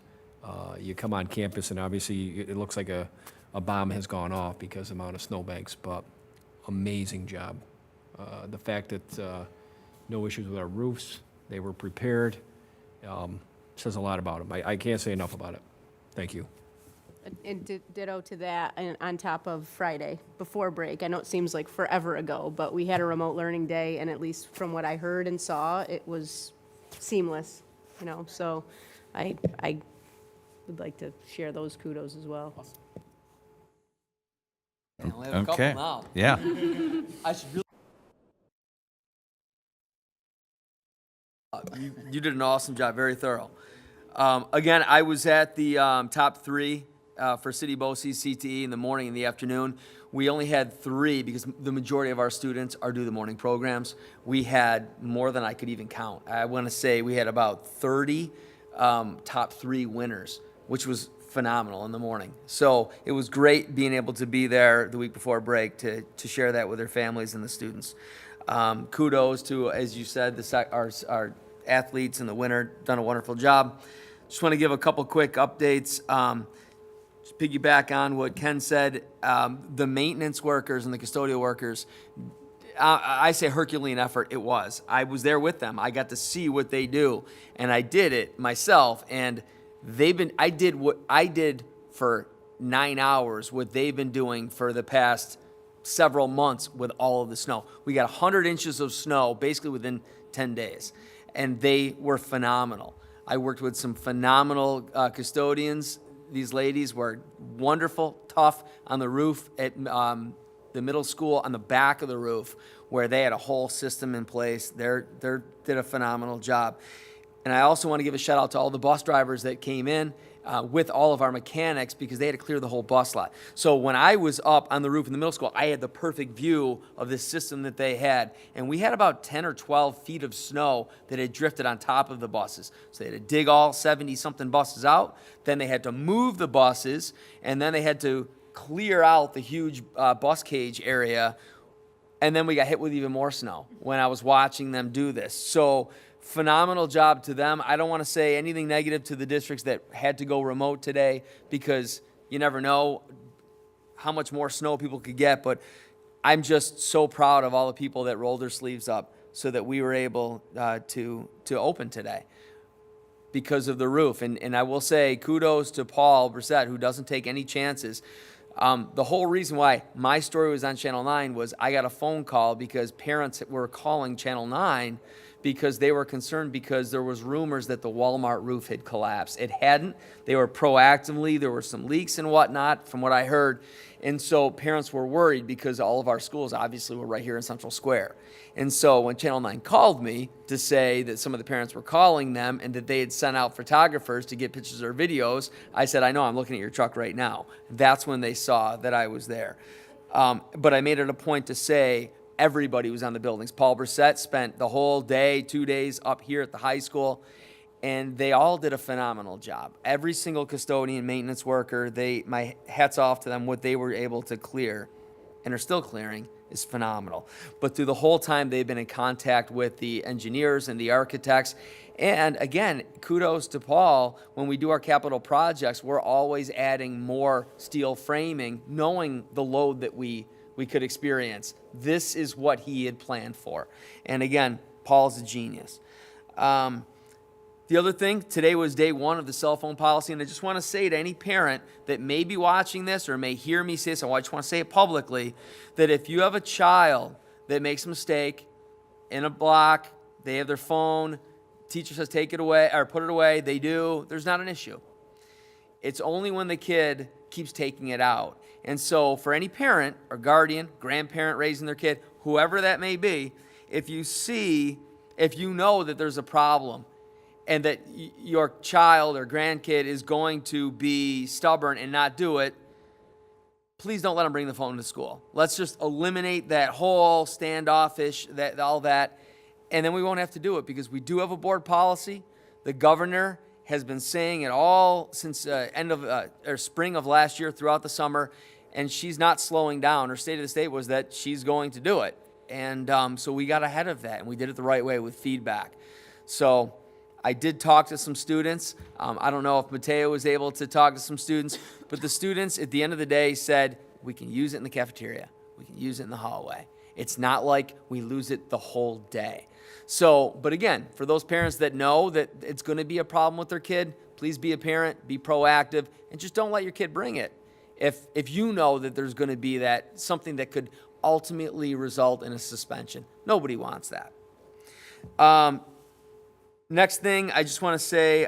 You come on campus and obviously it looks like a bomb has gone off because of the amount of snowbanks, but amazing job. The fact that no issues with our roofs, they were prepared, says a lot about them. I can't say enough about it. Thank you. And ditto to that, and on top of Friday, before break. I know it seems like forever ago, but we had a remote learning day, and at least from what I heard and saw, it was seamless, you know, so I would like to share those kudos as well. I only have a couple Okay. now. Yeah. I should really. You did an awesome job, very thorough. Again, I was at the top 3 for City BOCE CTE in the morning and the afternoon. We only had 3 because the majority of our students are do the morning programs. We had more than I could even count. I want to say we had about 30 top 3 winners, which was phenomenal in the morning. So it was great being able to be there the week before break to share that with their families and the students. Kudos to, as you said, our athletes in the winter, done a wonderful job. Just want to give a couple quick updates. Just piggyback on what Ken said, the maintenance workers and the custodial workers, I say Herculean effort, it was. I was there with them. I got to see what they do, and I did it myself, and I did what I did for 9 hours, what they've been doing for the past several months with all of the snow. We got 100 inches of snow basically within 10 days, and they were phenomenal. I worked with some phenomenal custodians. These ladies were wonderful, tough on the roof at the middle school, on the back of the roof, where they had a whole system in place. They did a phenomenal job. And I also want to give a shout out to all the bus drivers that came in with all of our mechanics because they had to clear the whole bus lot. So when I was up on the roof in the middle school, I had the perfect view of this system that they had. And we had about 10 or 12 feet of snow that had drifted on top of the buses. So they had to dig all 70-something buses out. Then they had to move the buses. And then they had to clear out the huge bus cage area. And then we got hit with even more snow when I was watching them do this. So phenomenal job to them. I don't want to say anything negative to the districts that had to go remote today because you never know how much more snow people could get, but I'm just so proud of all the people that rolled their sleeves up so that we were able to open today because of the roof. And I will say kudos to Paul Brissett, who doesn't take any chances. The whole reason why my story was on Channel 9 was I got a phone call because parents were calling Channel 9 because they were concerned because there was rumors that the Walmart roof had collapsed. It hadn't. They were proactively, there were some leaks and whatnot from what I heard. And so parents were worried because all of our schools obviously were right here in Central Square. And so when Channel 9 called me to say that some of the parents were calling them and that they had sent out photographers to get pictures or videos, I said, I know, I'm looking at your truck right now. That's when they saw that I was there. But I made it a point to say, everybody was on the buildings. Paul Brissett spent the whole day, 2 days up here at the high school, and they all did a phenomenal job. Every single custodian, maintenance worker, my hats off to them, what they were able to clear and are still clearing is phenomenal. But through the whole time, they've been in contact with the engineers and the architects. And again, kudos to Paul. When we do our capital projects, we're always adding more steel framing, knowing the load that we could experience. This is what he had planned for. And again, Paul's a genius. The other thing, today was day one of the cell phone policy, and I just want to say to any parent that may be watching this or may hear me say this, I just want to say it publicly, that if you have a child that makes a mistake in a block, they have their phone, teacher says take it away or put it away, they do, there's not an issue. It's only when the kid keeps taking it out. And so for any parent or guardian, grandparent raising their kid, whoever that may be, if you know that there's a problem, and that your child or grandkid is going to be stubborn and not do it, please don't let them bring the phone to school. Let's just eliminate that whole standoffish, all that, and then we won't have to do it because we do have a board policy. The governor has been saying it all since spring of last year throughout the summer, and she's not slowing down. Her state of the state was that she's going to do it. And so we got ahead of that, and we did it the right way with feedback. So I did talk to some students. I don't know if Mateo was able to talk to some students, but the students at the end of the day said, we can use it in the cafeteria. We can use it in the hallway. It's not like we lose it the whole day. So, but again, for those parents that know that it's going to be a problem with their kid, please be a parent, be proactive, and just don't let your kid bring it. If you know that there's going to be something that could ultimately result in a suspension. Nobody wants that. Next thing, I just want to say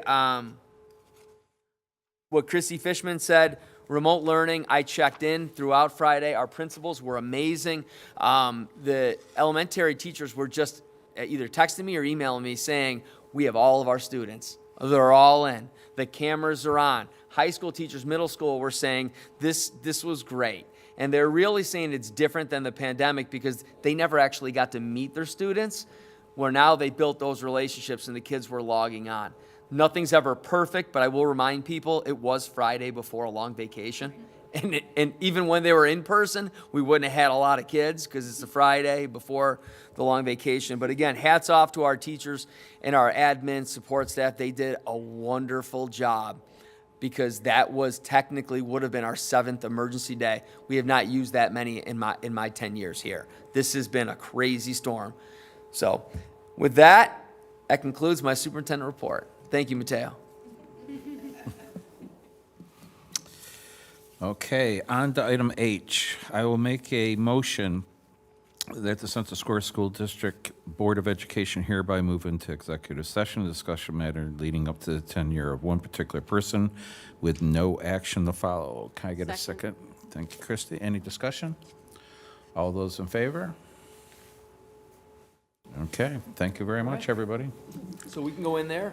what Chrissy Fishman said, remote learning. I checked in throughout Friday. Our principals were amazing. The elementary teachers were just either texting me or emailing me saying, we have all of our students. They're all in. The cameras are on. High school teachers, middle school were saying, this was great. And they're really saying it's different than the pandemic because they never actually got to meet their students, where now they built those relationships and the kids were logging on. Nothing's ever perfect, but I will remind people it was Friday before a long vacation. And even when they were in person, we wouldn't have had a lot of kids because it's a Friday before the long vacation. But again, hats off to our teachers and our admin support staff. They did a wonderful job because that was technically would have been our 7th emergency day. We have not used that many in my 10 years here. This has been a crazy storm. So with that concludes my superintendent report. Thank you, Mateo. Okay, on to item H. I will make a motion that the Central Square School District Board of Education hereby move into executive session to discuss a matter leading up to the tenure of one particular person with no action to follow. Can I get a second? Thank you, Christy. Any discussion? All those in favor? Okay, thank you very much, everybody. So we can go in there.